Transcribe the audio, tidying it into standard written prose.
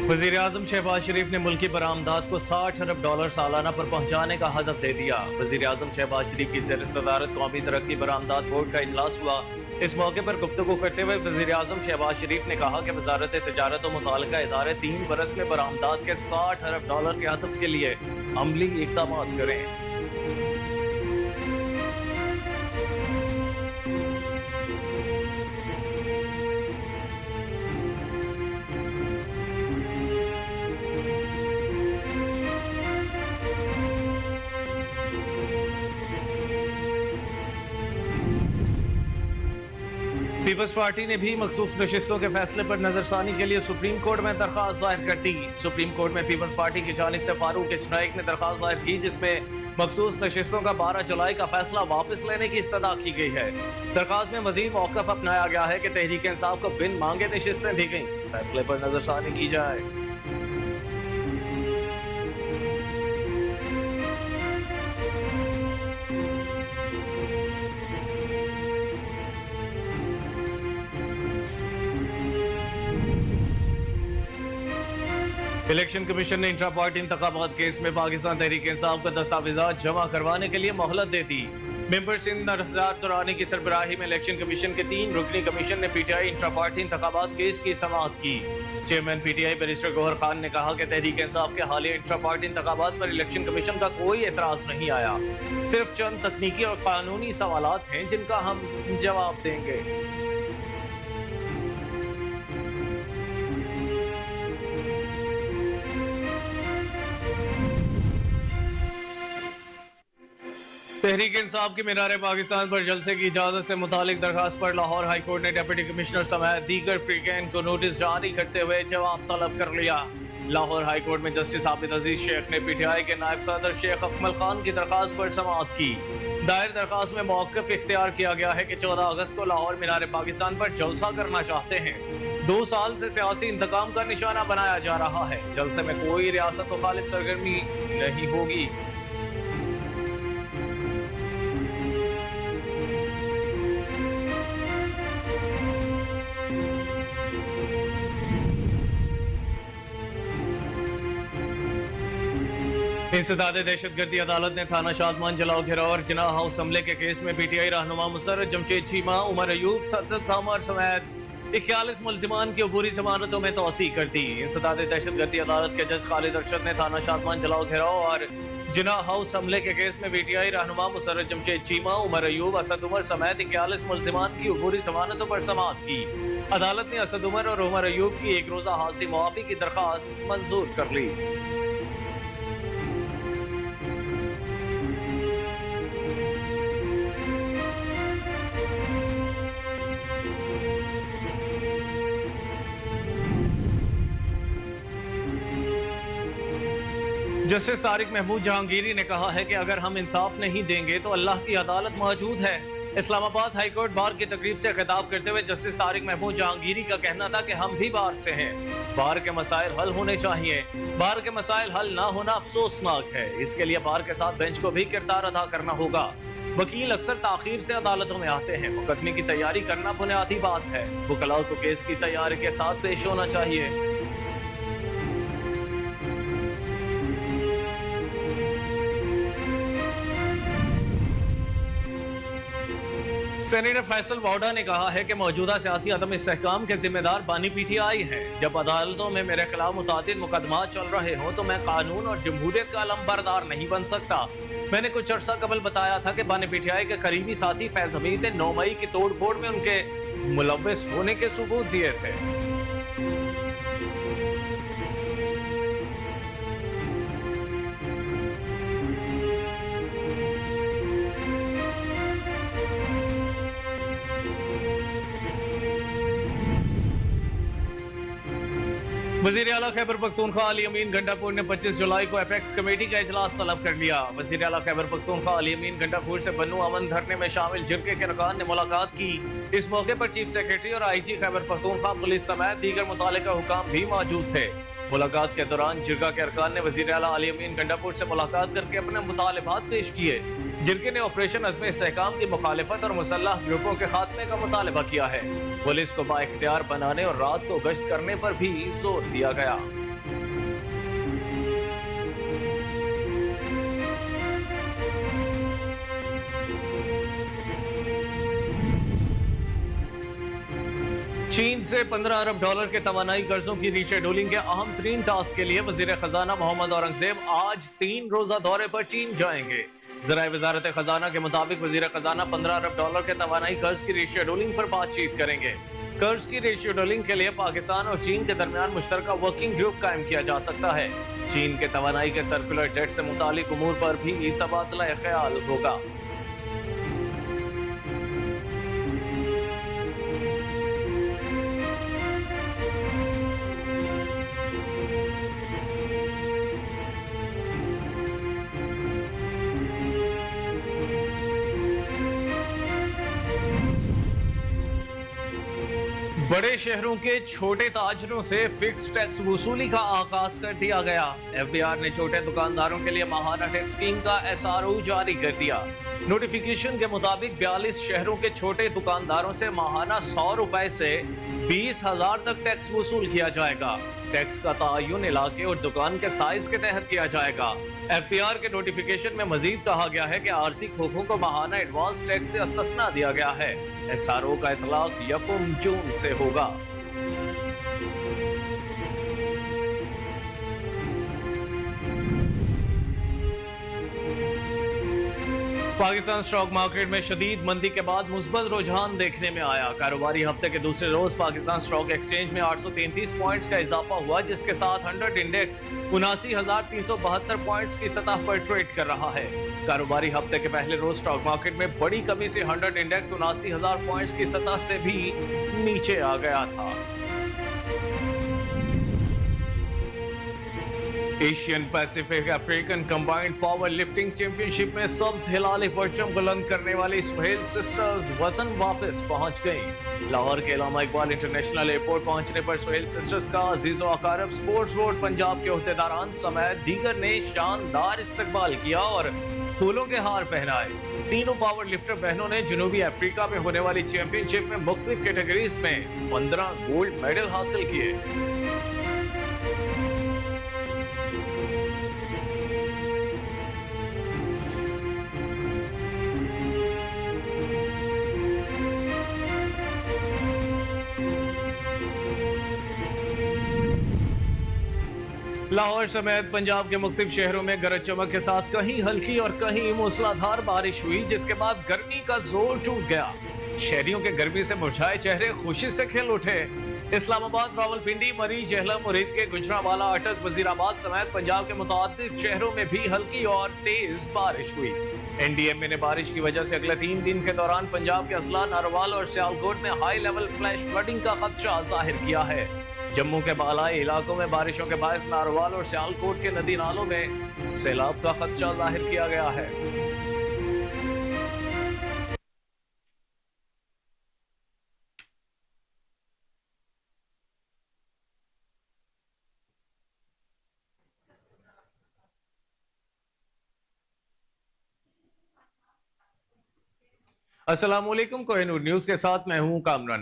वज़ीर आज़म शहबाज शरीफ ने मुल्की बरामदात को $60 अरब सालाना पर पहुंचाने का हदफ दे दिया। वज़ीर आज़म शहबाज शरीफ की ज़ेर-ए-सदारत कौमी तरक्की बरामदात बोर्ड का इजलास हुआ। इस मौके पर गुफ्तगू करते हुए वज़ीर आज़म शहबाज शरीफ ने कहा कि वज़ारत तिजारत और मुताल्लिका इदारे 3 बरस में बरामदात के $60 अरब के हदफ के लिए अमली इक़दाम करें। पीपल्स पार्टी ने भी मखसूस नशिस्तों के फैसले पर नजरसानी के लिए सुप्रीम कोर्ट में दरख्वास्त दायर कर दी। सुप्रीम कोर्ट में पीपल्स पार्टी की जानिब से फारूक इजनाइक ने दरख्वास्त दायर की, जिसमें मखसूस नशिस्तों का 12 जुलाई का फैसला वापस लेने की इस्तदा की गई है। दरख्वास्त में मजीद मौक़िफ़ अपनाया गया है कि तहरीक इंसाफ को बिन मांगे नशिस्तें दी गई, फैसले पर नजरसानी की जाए। इलेक्शन कमीशन ने इंट्रा पार्टी इंतखाबात केस में पाकिस्तान तहरीक इंसाफ का दस्तावेजात जमा करवाने के लिए मोहलत दे दी। मेंबर सिंध नरसदार दुरानी की सरबराही में इलेक्शन कमीशन के 3 रुकनी कमीशन ने पीटीआई इंट्रा पार्टी इंतखाबात केस की समाअत की। Chairman PTI barrister Gohar Khan ने कहा कि तहरीक इंसाफ के हालिया इंट्रा पार्टी इंतखाबात पर इलेक्शन कमीशन का कोई एतराज नहीं आया, सिर्फ चंद तकनीकी और कानूनी सवालात हैं जिनका हम जवाब देंगे। तहरीक इंसाफ की मीनार पाकिस्तान पर जलसे की इजाजत से मुतालिक दरखास्त पर लाहौर हाई कोर्ट ने डिप्टी कमिश्नर समेत दीगर फ्रीकैन को नोटिस जारी करते हुए जवाब तलब कर लिया। लाहौर हाई कोर्ट में जस्टिस आबिद अजीज शेख ने पीटीआई के नायब सदर शेख अकमल खान की दरखास्त पर समाअत की। दायर दरखास्त में मौक़िफ़ इख्तियार किया गया है कि 14 अगस्त को लाहौर मीनार पाकिस्तान पर जलसा करना चाहते हैं। 2 साल से सियासी इंतकाम का निशाना बनाया जा रहा है। जलसे में कोई रियासत मुखालिफ सरगर्मी नहीं होगी। इंसदाद दहशतगर्दी अदालत ने थाना शादमान जलाओ घेराव और जिना हाउस हमले के केस में पीटीआई रहनुमा मुसर्रत जमशेद चीमा, उमर अयूब, सदत थामर समेत 41 मुल्जिमान की अबूरी जमानतों में तोसी कर दी। इंसदाद दहशतगर्दी अदालत के जज खालिद अरशद ने थाना शादमान जलाओ घेराव और जिना हाउस हमले के केस में पीटीआई रहनुमा मुसर्रत जमशेद चीमा, उमर अयूब, असद उमर समेत 41 मुल्जिमान की अबूरी जमानतों पर समाअत की। अदालत ने असद उमर और उमर अयूब की 1 रोज़ा हाजिरी मुआफ़ी की दरखास्त मंजूर कर ली। जस्टिस तारिक महमूद जहांगीरी ने कहा है कि अगर हम इंसाफ नहीं देंगे तो अल्लाह की अदालत मौजूद है। इस्लामाबाद हाई कोर्ट बार की तकरीब से खिताब करते हुए जस्टिस तारिक महमूद जहांगीरी का कहना था कि हम भी बार से हैं। बार के मसाइल हल होने चाहिए। बार के मसाइल हल ना होना अफसोसनाक है। इसके लिए बार के साथ बेंच को भी किरदार अदा करना होगा। वकील अक्सर ताखीर से अदालतों में आते हैं। मुकदमे की तैयारी करना बुनियादी बात है। वकलाओं को केस की तैयारी के साथ पेश होना चाहिए। सेनेटर फैसल वाउडा ने कहा है कि मौजूदा सियासी अदम इस्तेहकाम के जिम्मेदार बानी पीटीआई है। जब अदालतों में मेरे खिलाफ मुतादिद मुकदमा चल रहे हों तो मैं कानून और जमहूरियत का अलमबरदार नहीं बन सकता। मैंने कुछ अर्सा कबल बताया था कि बानी पीटीआई के करीबी साथी फैज हमीद ने 9 मई की तोड़ फोड़ में उनके मुलव्वस होने के सबूत दिए थे। वज़ीर आला खैबर पख्तूनख्वा अली अमीन गंडापुर ने 25 जुलाई को एपेक्स कमेटी का इजलास तलब कर लिया। वज़ीर आला खैबर पख्तूनख्वा अली अमीन गंडापुर से बन्नू अमन धरने में शामिल जिरके के अरकान ने मुलाकात की। इस मौके पर चीफ सेक्रेटरी और आईजी खैबर पख्तूनख्वा पुलिस समेत दीगर मुतालिका हुकाम भी मौजूद थे। मुलाकात के दौरान जिरगा के अरकान ने वज़ीर आला अली अमीन गंडापुर से मुलाकात करके अपने मुतालिबात पेश किए। जिरके ने ऑपरेशन अज़्म इस्तेहकाम की मुखालिफत और मुसल्लह ग्रुपों के खात्मे का मुतालबा किया है। पुलिस को बाइख्तियार बनाने और रात को गश्त करने पर भी जोर दिया गया। चीन से 15 अरब डॉलर के तवानाई कर्जों की रीशेड्यूलिंग के अहम तरीन टास्क के लिए वजीर खजाना मोहम्मद औरंगजेब आज 3 रोजा दौरे पर चीन जाएंगे। जराए वजारत खजाना के मुताबिक वजीर खजाना 15 अरब डॉलर के तवानाई कर्ज की रीशेड्यूलिंग पर बातचीत करेंगे। कर्ज की रीशेड्यूलिंग के लिए पाकिस्तान और चीन के दरमियान मुश्तरका वर्किंग ग्रुप कायम किया जा सकता है। चीन के तवानाई के सर्कुलर जेट से मुतालिक उमूर पर भी तबादला ख्याल होगा। बड़े शहरों के छोटे ताजरों से फिक्स टैक्स वसूली का आगाज कर दिया गया। एफबीआर ने छोटे दुकानदारों के लिए माहाना टैक्स स्कीम का एसआरओ जारी कर दिया। नोटिफिकेशन के मुताबिक 42 शहरों के छोटे दुकानदारों से माहाना 100 रुपए से 20,000 तक टैक्स वसूल किया जाएगा। टैक्स का तयन इलाके और दुकान के साइज के तहत किया जाएगा। एफबीआर के नोटिफिकेशन में मजीद कहा गया है कि आरसी खोखों को माहाना एडवांस टैक्स से इस्तिस्ना दिया गया है। एसआरओ का इतलाक 1 जून से होगा। पाकिस्तान स्टॉक मार्केट में शदीद मंदी के बाद मुस्बत रुझान देखने में आया। कारोबारी हफ्ते के दूसरे रोज पाकिस्तान स्टॉक एक्सचेंज में 833 पॉइंट्स का इजाफा हुआ, जिसके साथ 100 इंडेक्स 79,372 पॉइंट्स की सतह पर ट्रेड कर रहा है। कारोबारी हफ्ते के पहले रोज स्टॉक मार्केट में बड़ी कमी से 100 इंडेक्स 79,000 पॉइंट्स की सतह से भी नीचे आ गया था। Asian Pacific African combined power lifting championship में सब्ज हिलाली परचम बुलंद करने वाली सुहेल सिस्टर्स वतन वापस पहुंच गईं। लाहौर के अल्लामा इकबाल इंटरनेशनल एयरपोर्ट पहुंचने पर सुहेल सिस्टर्स का अजीज व अकारब, स्पोर्ट्स बोर्ड पंजाब के ओहदेदारान समेत दीगर ने शानदार इस्तकबाल किया और फूलों के हार पहनाए। तीनों पावर लिफ्टर बहनों ने जनूबी अफ्रीका में होने वाली चैंपियनशिप में मुख्तलिफ कैटेगरीज में 15 गोल्ड मेडल हासिल किए। लाहौर समेत पंजाब के मुख्तलिफ शहरों में गरज चमक के साथ कहीं हल्की और कहीं मूसलाधार बारिश हुई, जिसके बाद गर्मी का जोर टूट गया। शहरियों के गर्मी से मुरझाए चेहरे खुशी से खिल उठे। इस्लामाबाद, रावलपिंडी, मरी, जहलम, मुरीद के गुजरांवाला, अटक, वजीराबाद समेत पंजाब के मुतअद्दिद शहरों में भी हल्की और तेज बारिश हुई। एनडीएमए ने बारिश की वजह से अगले 3 दिन के दौरान पंजाब के असला, नारोवाल और सियालकोट में हाई लेवल फ्लैश फ्लडिंग का खदशा जाहिर किया है। जम्मू के बालाई इलाकों में बारिशों के बायस नारोवाल और सियालकोट के नदी नालों में सैलाब का खदशा जाहिर किया गया है। अस्सलाम वालेकुम, कोहिनूर न्यूज के साथ मैं हूं कामरान।